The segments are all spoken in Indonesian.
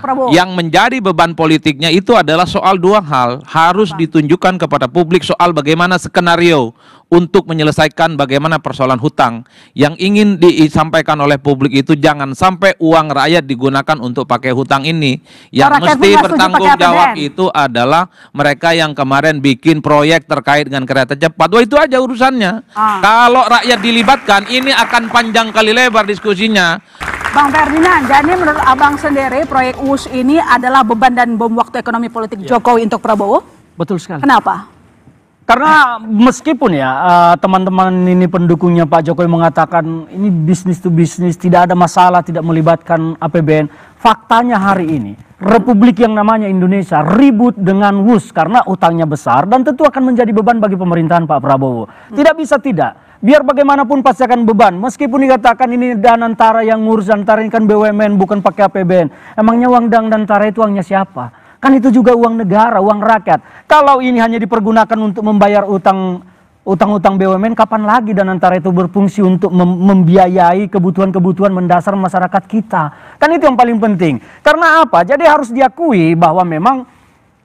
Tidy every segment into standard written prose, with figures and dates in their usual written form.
Prabowo. Yang menjadi beban politiknya itu adalah soal dua hal. Harus ditunjukkan kepada publik soal bagaimana skenario untuk menyelesaikan bagaimana persoalan hutang. Yang ingin disampaikan oleh publik itu jangan sampai uang rakyat digunakan untuk pakai hutang ini. Yang mesti bertanggung jawab itu adalah mereka yang kemarin bikin proyek terkait dengan kereta cepat. Wah, itu aja urusannya. Kalau rakyat dilibatkan, ini akan panjang kali lebar diskusinya. Bang Ferdinand, jadi menurut Abang sendiri proyek UUS ini adalah beban dan bom waktu ekonomi politik Jokowi untuk Prabowo? Betul sekali. Kenapa? Karena meskipun ya teman-teman ini pendukungnya Pak Jokowi mengatakan ini bisnis to bisnis, tidak ada masalah, tidak melibatkan APBN. Faktanya hari ini Republik yang namanya Indonesia ribut dengan WUS karena utangnya besar dan tentu akan menjadi beban bagi pemerintahan Pak Prabowo. Tidak bisa tidak. Biar bagaimanapun pasti akan beban. Meskipun dikatakan ini Danantara yang ngurus, Danantara ini kan BUMN bukan pakai APBN. Emangnya uang Danantara itu uangnya siapa? Kan itu juga uang negara, uang rakyat. Kalau ini hanya dipergunakan untuk membayar utang-utang BUMN, kapan lagi Danantara itu berfungsi untuk membiayai kebutuhan-kebutuhan mendasar masyarakat kita? Kan itu yang paling penting. Karena apa? Jadi harus diakui bahwa memang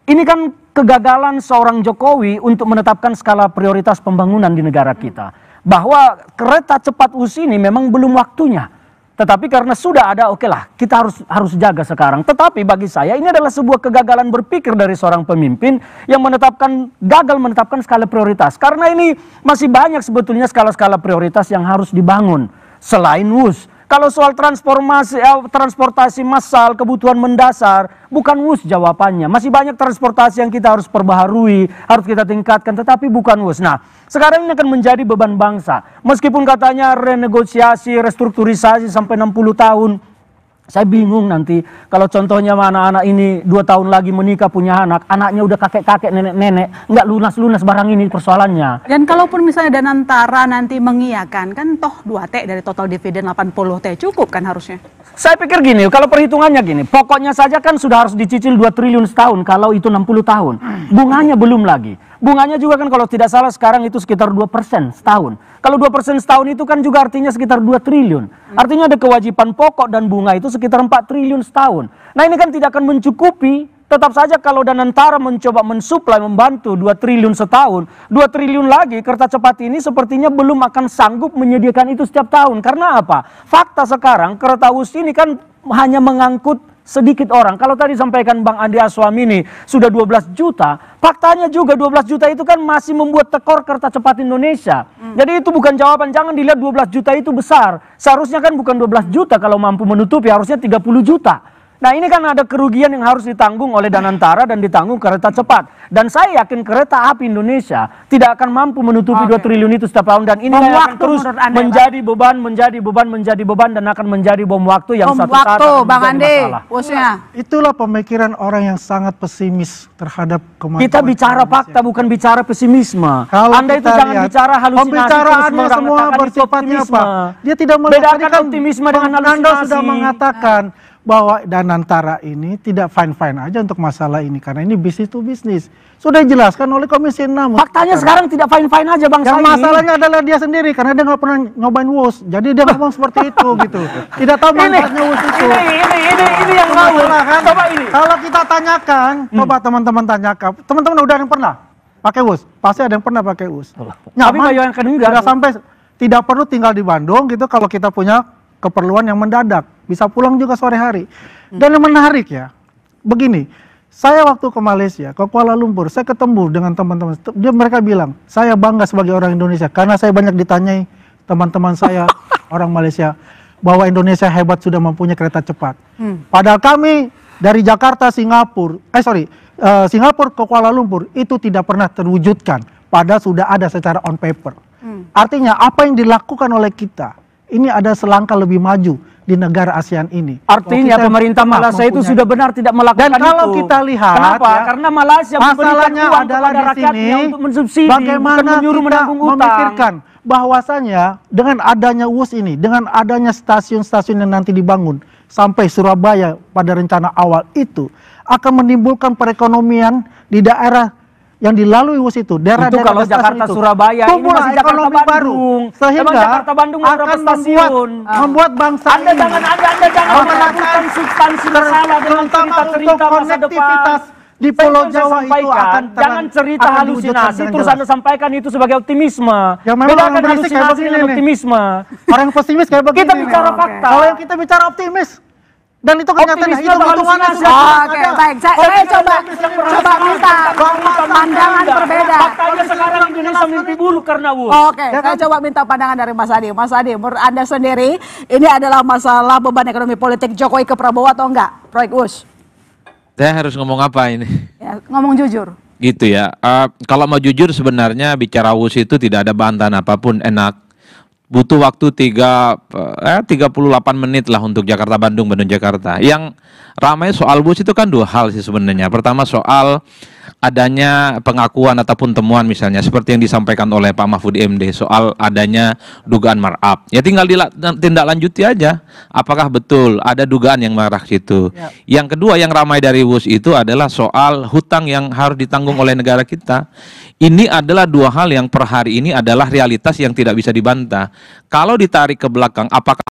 ini kan kegagalan seorang Jokowi untuk menetapkan skala prioritas pembangunan di negara kita. Bahwa kereta cepat UUS ini memang belum waktunya. Tetapi karena sudah ada, oke lah, kita harus jaga sekarang. Tetapi bagi saya ini adalah sebuah kegagalan berpikir dari seorang pemimpin yang gagal menetapkan skala prioritas. Karena ini masih banyak sebetulnya skala-skala prioritas yang harus dibangun selain WUS. Kalau soal transportasi massal, kebutuhan mendasar, bukan WUS jawabannya. Masih banyak transportasi yang kita harus perbaharui, harus kita tingkatkan, tetapi bukan WUS. Nah, sekarang ini akan menjadi beban bangsa. Meskipun katanya renegosiasi, restrukturisasi sampai 60 tahun. Saya bingung nanti kalau contohnya anak-anak ini 2 tahun lagi menikah punya anak, anaknya udah kakek-kakek, nenek-nenek, nggak lunas-lunas barang ini persoalannya. Dan kalaupun misalnya Danantara nanti mengiyakan, kan toh 2T dari total dividen 80T cukup kan harusnya? Saya pikir gini, kalau perhitungannya gini, pokoknya saja kan sudah harus dicicil 2 triliun setahun kalau itu 60 tahun. Bunganya belum lagi. Bunganya juga kan kalau tidak salah sekarang itu sekitar 2% setahun. Kalau 2% setahun itu kan juga artinya sekitar 2 triliun. Artinya ada kewajiban pokok dan bunga itu sekitar 4 triliun setahun. Nah ini kan tidak akan mencukupi. Tetap saja kalau Danantara mencoba mensuplai, membantu 2 triliun setahun, 2 triliun lagi kereta cepat ini sepertinya belum akan sanggup menyediakan itu setiap tahun. Karena apa? Fakta sekarang kereta UUS ini kan hanya mengangkut sedikit orang. Kalau tadi sampaikan Bang Andi Aswamini sudah 12 juta, faktanya juga 12 juta itu kan masih membuat tekor kereta cepat Indonesia. Jadi itu bukan jawaban, jangan dilihat 12 juta itu besar. Seharusnya kan bukan 12 juta kalau mampu menutupi, harusnya 30 juta. Nah ini kan ada kerugian yang harus ditanggung oleh Danantara dan ditanggung kereta cepat. Dan saya yakin kereta api Indonesia tidak akan mampu menutupi 2 triliun itu setiap tahun. Dan ini akan terus menjadi beban dan akan menjadi bom waktu yang satu saat akan menjadi masalah. Itulah pemikiran orang yang sangat pesimis terhadap kemampuan. Kita bicara fakta, bukan bicara pesimisme. Anda itu jangan bicara halusinasi. Pembicaraannya semua bersifatnya apa? Dia tidak bedakan optimisme dengan halusinasi. Anda sudah mengatakan bahwa Danantara ini tidak fine-fine aja untuk masalah ini karena ini bisnis to bisnis. Sudah dijelaskan oleh Komisi 6. Faktanya sekarang tidak fine-fine aja Bang. Yang masalahnya adalah dia sendiri karena dia nggak pernah nyobain WUS. Jadi dia ngomong seperti itu gitu. Tidak tahu manfaatnya WUS itu. Ini yang masalah kan. Coba ini. Kalau kita tanyakan, coba teman-teman tanyakan. Teman-teman udah yang pernah pakai WUS? Pasti ada yang pernah pakai WUS. Tapi yang kedua sudah sampai tidak perlu tinggal di Bandung gitu kalau kita punya keperluan yang mendadak, bisa pulang juga sore hari. Dan yang menarik ya, begini, saya waktu ke Malaysia, ke Kuala Lumpur, saya ketemu dengan teman-teman, mereka bilang, saya bangga sebagai orang Indonesia, karena saya banyak ditanyai teman-teman saya, orang Malaysia, bahwa Indonesia hebat sudah mempunyai kereta cepat. Padahal kami dari Jakarta, Singapura ke Kuala Lumpur, itu tidak pernah terwujudkan, padahal sudah ada secara on paper. Artinya apa yang dilakukan oleh kita, ini ada selangkah lebih maju di negara ASEAN ini. Artinya pemerintah Malaysia itu sudah benar tidak melakukan itu. Dan kalau kita lihat, kenapa? Ya, karena Malaysia masalahnya adalah di sini untuk mensubsidi, bagaimana kita memikirkan bahwasanya dengan adanya WUS ini, dengan adanya stasiun-stasiun yang nanti dibangun sampai Surabaya pada rencana awal itu akan menimbulkan perekonomian di daerah yang dilalui WUS itu, daerah-daerah kalau stasiun Jakarta itu, Surabaya ini tumbuhlah masih Jakarta ekonomi Bandung. baru, Emang sehingga Jakarta Bandung akan beberapa stasiun. membuat bangsa Anda ini jangan melakukan substansi masalah dengan terutama cerita-cerita untuk masa depan. konektivitas di Pulau Saya Jawa itu sampaikan, akan jangan cerita akan halusinasi diwujudkan dengan terus jelas. Anda sampaikan itu sebagai optimisme. Ya, memang Bedakan orang berisik kayak halusinasi begini dengan nih. optimisme. Orang pesimis kayak begini. Kita nih. bicara fakta. Kalau yang kita bicara optimis, dan itu kenyataan, Optimisme itu atau hitungannya halusinasi? sudah Oke, ada. baik. Saya coba minta pandangan berbeda. Faktanya sekarang Indonesia mimpi buruk karena WUS. Oke, saya coba minta pandangan dari Mas Adi. Mas Adi, menurut Anda sendiri, ini adalah masalah beban ekonomi politik Jokowi ke Prabowo atau enggak? Proyek WUS. Saya harus ngomong apa ini? Ya, ngomong jujur. Gitu ya. Kalau mau jujur sebenarnya bicara WUS itu tidak ada bantahan apapun, enak. Butuh waktu 38 menit lah untuk Jakarta Bandung, Bandung Jakarta. Yang ramai soal WUS itu kan dua hal sih sebenarnya. Pertama soal adanya pengakuan ataupun temuan misalnya seperti yang disampaikan oleh Pak Mahfud MD soal adanya dugaan markup. Ya tinggal tindak lanjuti aja. Apakah betul ada dugaan yang mengarah ke situ? Ya. Yang kedua yang ramai dari WUS itu adalah soal hutang yang harus ditanggung oleh negara kita. Ini adalah dua hal yang per hari ini adalah realitas yang tidak bisa dibantah. Kalau ditarik ke belakang, apakah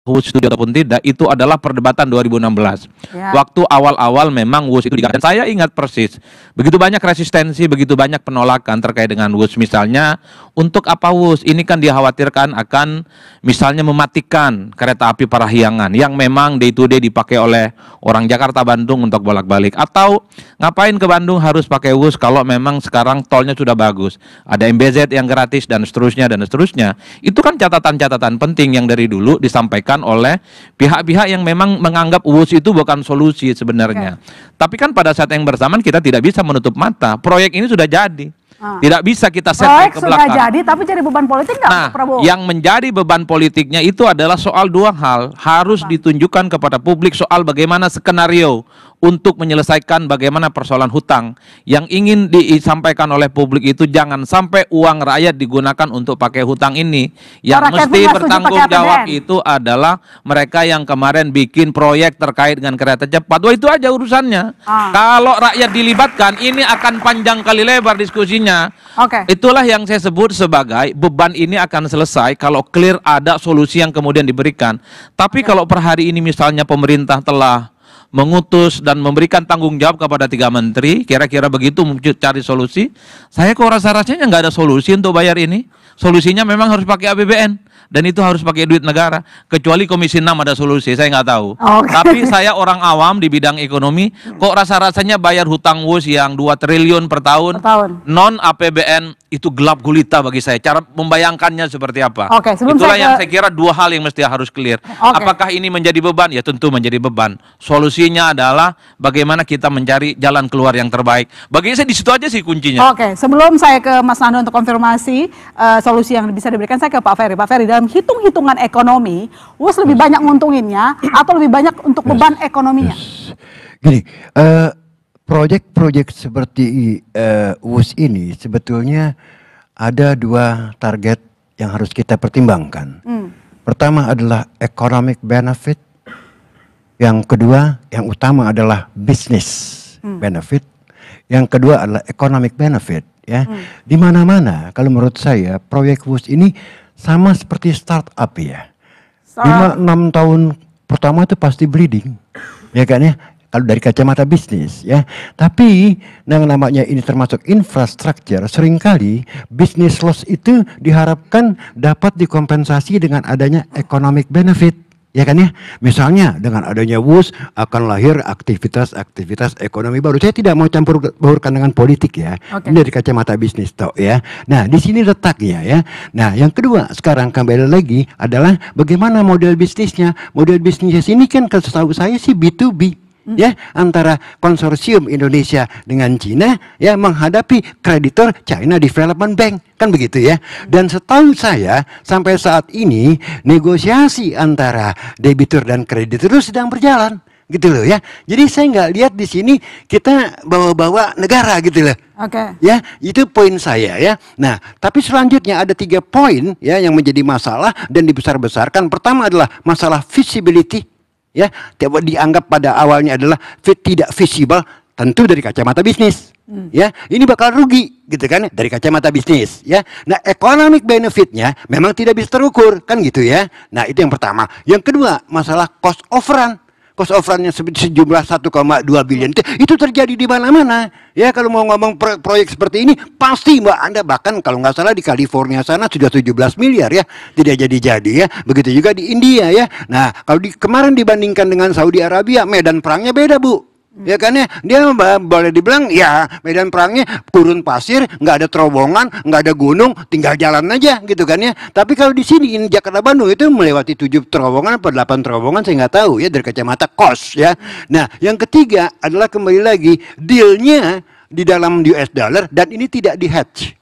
WUS itu ataupun tidak, itu adalah perdebatan 2016. Ya. Waktu awal-awal memang WUS itu diganti. Saya ingat persis, begitu banyak resistensi, begitu banyak penolakan terkait dengan WUS. Misalnya, untuk apa WUS? Ini kan dikhawatirkan akan misalnya mematikan kereta api Parahyangan yang memang day to day dipakai oleh orang Jakarta Bandung untuk bolak-balik. Atau ngapain ke Bandung harus pakai WUS kalau memang sekarang tolnya sudah bagus. Ada MBZ yang gratis dan seterusnya dan seterusnya. Itu kan catatan-catatan penting yang dari dulu disampaikan oleh pihak-pihak yang memang menganggap WUS itu bukan solusi sebenarnya. Tapi kan pada saat yang bersamaan kita tidak bisa menutup mata. Proyek ini sudah jadi. Tidak bisa kita setback Proyek ke sudah belakang. jadi, tapi jadi beban politik nggak Nah, untuk Prabowo? yang menjadi beban politiknya itu adalah soal dua hal. Harus ditunjukkan kepada publik soal bagaimana skenario untuk menyelesaikan bagaimana persoalan hutang. Yang ingin disampaikan oleh publik itu jangan sampai uang rakyat digunakan untuk pakai hutang ini. Yang Rakyat mesti pun nggak setuju bertanggung pakai jawab APBN. itu adalah mereka yang kemarin bikin proyek terkait dengan kereta cepat. Wah, itu aja urusannya. Kalau rakyat dilibatkan, ini akan panjang kali lebar diskusinya. Oke. Itulah yang saya sebut sebagai beban ini akan selesai kalau clear ada solusi yang kemudian diberikan. Tapi kalau per hari ini misalnya pemerintah telah mengutus dan memberikan tanggung jawab kepada 3 menteri, kira-kira begitu cari solusi. Saya kok rasa-rasanya nggak ada solusi untuk bayar ini. Solusinya memang harus pakai APBN dan itu harus pakai duit negara. Kecuali Komisi 6 ada solusi, saya nggak tahu. Oke. Tapi saya orang awam di bidang ekonomi, kok rasa-rasanya bayar hutang WUS yang 2 triliun per tahun, non APBN itu gelap gulita bagi saya. Cara membayangkannya seperti apa? Oke, sebelum Itulah saya yang ke- saya kira dua hal yang mesti harus clear. Oke. Apakah ini menjadi beban? Ya tentu menjadi beban. Solusinya adalah bagaimana kita mencari jalan keluar yang terbaik. Bagi saya di situ aja sih kuncinya. Oke, sebelum saya ke Mas Nando untuk konfirmasi solusi yang bisa diberikan, saya ke Pak Ferry. Pak Ferry, dalam hitung-hitungan ekonomi, WUS lebih banyak nguntunginnya atau lebih banyak untuk beban ekonominya? Gini, proyek-proyek seperti WUS ini sebetulnya ada 2 target yang harus kita pertimbangkan. Pertama adalah economic benefit, yang kedua, yang utama adalah business benefit, yang kedua adalah economic benefit. Ya, di mana-mana kalau menurut saya proyek WUS ini sama seperti startup ya. 5-6 tahun pertama itu pasti bleeding, ya kan ya. Kalau dari kacamata bisnis ya, tapi yang namanya ini termasuk infrastruktur, seringkali bisnis loss itu diharapkan dapat dikompensasi dengan adanya economic benefit, ya kan ya. Misalnya dengan adanya WUS akan lahir aktivitas-aktivitas ekonomi baru. Saya tidak mau campur baurkan dengan politik ya. Oke. Ini dari kacamata bisnis toh ya. Nah, di sini letaknya ya. Nah, yang kedua sekarang kembali lagi adalah bagaimana model bisnisnya. Model bisnisnya ini kan setahu saya sih B2B. Ya, antara konsorsium Indonesia dengan Cina ya menghadapi kreditor China Development Bank, kan begitu ya. Dan setahu saya sampai saat ini negosiasi antara debitur dan kreditur itu sedang berjalan gitu loh ya. Jadi saya nggak lihat di sini kita bawa-bawa negara gitu loh. Oke. Ya, itu poin saya ya. Nah, tapi selanjutnya ada 3 poin ya yang menjadi masalah dan dibesar-besarkan. Pertama adalah masalah visibility. Ya, dianggap pada awalnya adalah tidak visible, tentu dari kacamata bisnis. Ya, ini bakal rugi gitu kan dari kacamata bisnis ya. Nah, economic benefitnya memang tidak bisa terukur kan gitu ya. Nah, itu yang pertama. Yang kedua, masalah cost overrun. Cost overrunnya sejumlah 1,2 billion itu terjadi di mana-mana. Ya, kalau mau ngomong proyek seperti ini pasti Mbak Anda, bahkan kalau nggak salah di California sana sudah 17 miliar ya, tidak jadi-jadi ya. Begitu juga di India ya. Nah, kalau kemarin dibandingkan dengan Saudi Arabia, medan perangnya beda Bu. Ya kan ya, dia boleh dibilang ya medan perangnya gurun pasir, nggak ada terowongan, nggak ada gunung, tinggal jalan aja gitu kan ya. Tapi kalau di sini ini Jakarta Bandung itu melewati 7 terowongan atau 8 terowongan, saya nggak tahu ya dari kacamata cost ya. Nah, yang ketiga adalah kembali lagi dealnya di dalam US dollar dan ini tidak di hedge.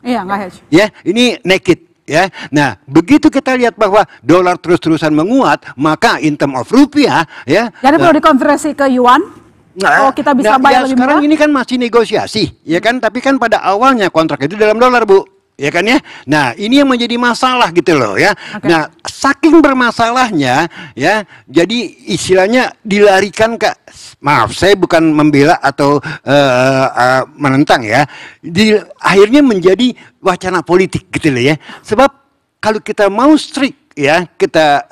Iya, nggak hedge. Ya, ini naked. Ya, nah begitu kita lihat bahwa dolar terus-terusan menguat, maka in term of rupiah, ya. Jadi perlu dikonversi ke yuan. Nah, kita bisa bayar lebih sekarang murah. ini kan masih negosiasi, ya kan? Tapi kan pada awalnya kontrak itu dalam dolar, Bu. Ya kan ya? Nah, ini yang menjadi masalah gitu loh ya. Okay. Nah, saking bermasalahnya ya, jadi istilahnya dilarikan ke, maaf, saya bukan membela atau menentang ya. Akhirnya menjadi wacana politik gitu loh ya. Sebab kalau kita mau strict ya, kita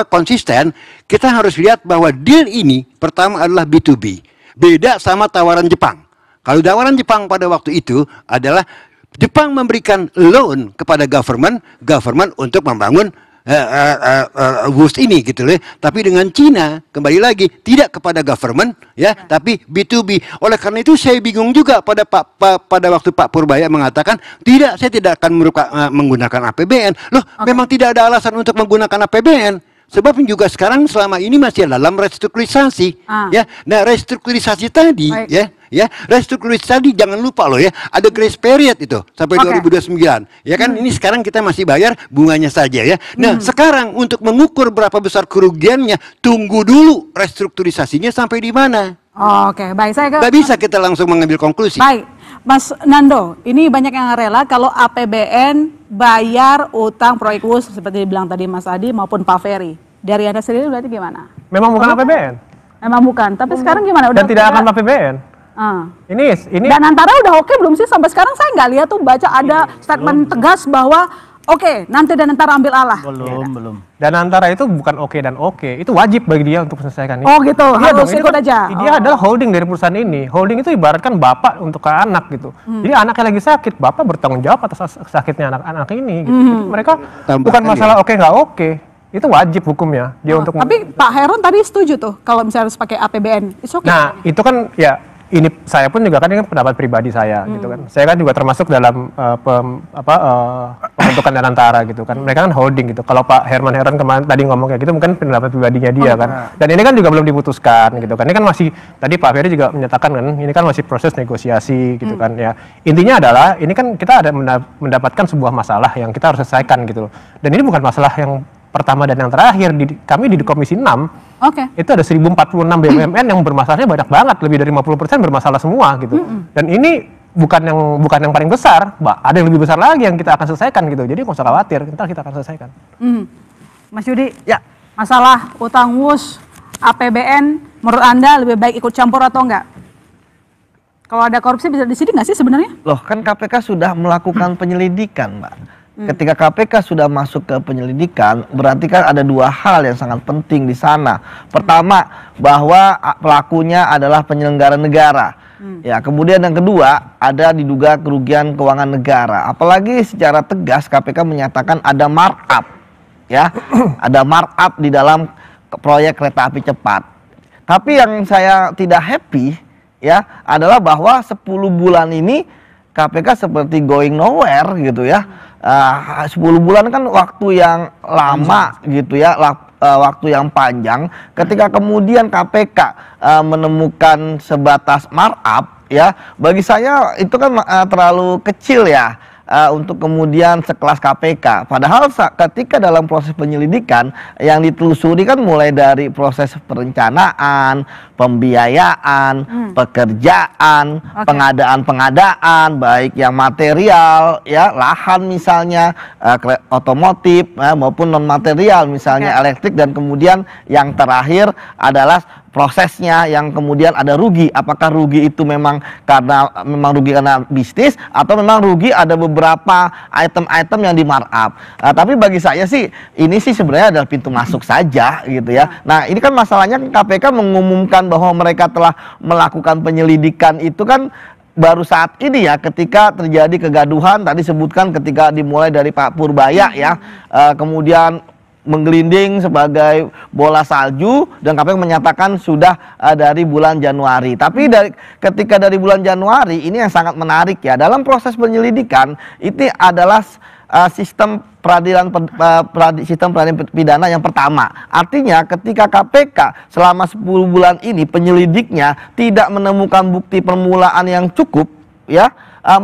konsisten, kita harus lihat bahwa deal ini pertama adalah B2B. Beda sama tawaran Jepang. Kalau tawaran Jepang pada waktu itu adalah Jepang memberikan loan kepada government untuk membangun WUS ini gitu loh. Tapi dengan Cina kembali lagi tidak kepada government ya, tapi B2B. Oleh karena itu saya bingung juga pada waktu Pak Purbaya mengatakan tidak, saya tidak akan menggunakan APBN. Loh, memang tidak ada alasan untuk menggunakan APBN. Sebab juga sekarang selama ini masih dalam restrukturisasi ya. Nah, restrukturisasi tadi restrukturisasi tadi jangan lupa loh ya, ada grace period itu sampai 2029. Ya kan, ini sekarang kita masih bayar bunganya saja ya. Nah, sekarang untuk mengukur berapa besar kerugiannya, tunggu dulu restrukturisasinya sampai di mana. Oke, baik, saya nggak bisa kita langsung mengambil konklusi. Baik, Mas Nando, ini banyak yang rela kalau APBN bayar utang proyek WUS seperti dibilang tadi Mas Adi maupun Pak Ferry. Dari Anda sendiri berarti gimana? Memang bukan APBN. Memang bukan, tapi sekarang gimana? Dan tidak akan APBN. Ini Dan antara udah oke belum sih? Sampai sekarang saya nggak lihat tuh baca ada statement tegas bahwa oke, nanti dan antara ambil Allah. Belum. Dan antara itu bukan oke dan oke, itu wajib bagi dia untuk selesaikan ini. Oh gitu, Iya harus dong, ikut kan, aja. Dia adalah holding dari perusahaan ini. Holding itu ibaratkan bapak untuk ke anak gitu. Jadi anaknya lagi sakit, bapak bertanggung jawab atas sakitnya anak-anak ini. Gitu. Jadi mereka bukan masalah oke nggak oke, itu wajib hukumnya dia untuk. Tapi Pak Heron tadi setuju tuh kalau misalnya harus pakai APBN, it's okay. Nah itu kan ya. Ini saya pun juga kan ini pendapat pribadi saya gitu kan. Saya kan juga termasuk dalam pembentukan dan antara gitu kan. Mereka kan holding gitu. Kalau Pak Herman Heron kemarin tadi ngomong kayak gitu mungkin pendapat pribadinya dia kan. Dan ini kan juga belum diputuskan gitu kan. Ini kan masih tadi Pak Ferry juga menyatakan kan ini kan masih proses negosiasi gitu kan ya. Intinya adalah ini kan kita ada mendapatkan sebuah masalah yang kita harus selesaikan gitu loh. Dan ini bukan masalah yang pertama dan yang terakhir. Kami di Komisi 6 itu ada 1046 BUMN yang bermasalahnya banyak banget, lebih dari 50% bermasalah semua gitu. Dan ini bukan yang paling besar, ada yang lebih besar lagi yang kita akan selesaikan gitu. Jadi nggak usah khawatir, kita akan selesaikan. Mas Yudi, ya, masalah utang WUS, APBN, menurut Anda lebih baik ikut campur atau enggak? Kalau ada korupsi bisa disidik nggak sih sebenarnya? Loh, kan KPK sudah melakukan penyelidikan, Mbak. Ketika KPK sudah masuk ke penyelidikan, berarti kan ada dua hal yang sangat penting di sana. Pertama, bahwa pelakunya adalah penyelenggara negara. Ya, kemudian yang kedua, ada diduga kerugian keuangan negara. Apalagi secara tegas KPK menyatakan ada markup, ya, ada markup di dalam proyek kereta api cepat. Tapi yang saya tidak happy, ya, adalah bahwa 10 bulan ini KPK seperti going nowhere gitu ya. 10 bulan kan waktu yang lama gitu ya, waktu yang panjang. Ketika kemudian KPK menemukan sebatas markup ya, bagi saya itu kan terlalu kecil ya untuk kemudian sekelas KPK. Padahal ketika dalam proses penyelidikan yang ditelusuri kan mulai dari proses perencanaan, pembiayaan, pekerjaan, pengadaan, baik yang material, ya lahan misalnya, otomotif maupun non material misalnya elektrik, dan kemudian yang terakhir adalah prosesnya yang kemudian ada rugi. Apakah rugi itu memang rugi karena bisnis atau memang rugi ada beberapa item-item yang di markup. Tapi bagi saya sih ini sih sebenarnya adalah pintu masuk saja gitu ya. Nah, ini kan masalahnya KPK mengumumkan bahwa mereka telah melakukan penyelidikan itu kan baru saat ini ya, ketika terjadi kegaduhan tadi sebutkan ketika dimulai dari Pak Purbaya ya, kemudian menggelinding sebagai bola salju dan KPK menyatakan sudah dari bulan Januari. Tapi ketika dari bulan Januari ini yang sangat menarik ya, dalam proses penyelidikan itu adalah sistem peradilan pidana yang pertama. Artinya ketika KPK selama 10 bulan ini penyelidiknya tidak menemukan bukti permulaan yang cukup ya,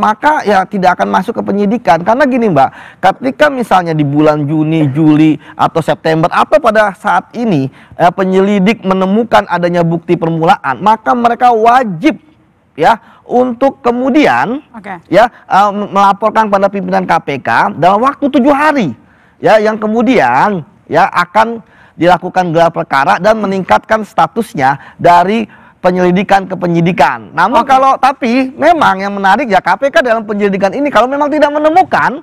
maka ya tidak akan masuk ke penyidikan. Karena gini Mbak, ketika misalnya di bulan Juni, Juli atau September atau pada saat ini penyelidik menemukan adanya bukti permulaan, maka mereka wajib ya untuk kemudian melaporkan pada pimpinan KPK dalam waktu 7 hari ya, yang kemudian ya akan dilakukan gelar perkara dan meningkatkan statusnya dari penyelidikan ke penyidikan. Namun tapi memang yang menarik ya, KPK dalam penyelidikan ini kalau memang tidak menemukan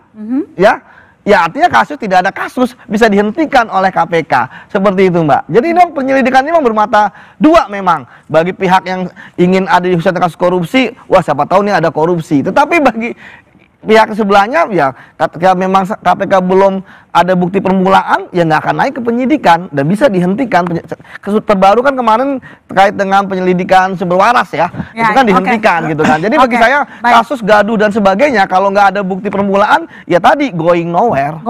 ya artinya kasus tidak ada kasus, bisa dihentikan oleh KPK. Seperti itu Mbak. Jadi ini penyelidikan ini memang bermata dua memang. Bagi pihak yang ingin ada di kasus korupsi, wah siapa tahu nih ada korupsi. Tetapi bagi pihak sebelahnya ya, ketika memang KPK belum ada bukti permulaan ya nggak akan naik ke penyidikan dan bisa dihentikan. Kasus terbaru kan kemarin terkait dengan penyelidikan sumber waras ya, itu kan dihentikan gitu kan. Jadi bagi saya kasus gaduh dan sebagainya kalau nggak ada bukti permulaan ya tadi going nowhere.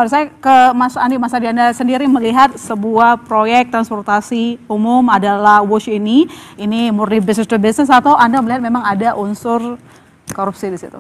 Saya ke Mas Andi, Mas Andi, Anda sendiri melihat sebuah proyek transportasi umum adalah WUSH ini murni business to business atau Anda melihat memang ada unsur korupsi di situ?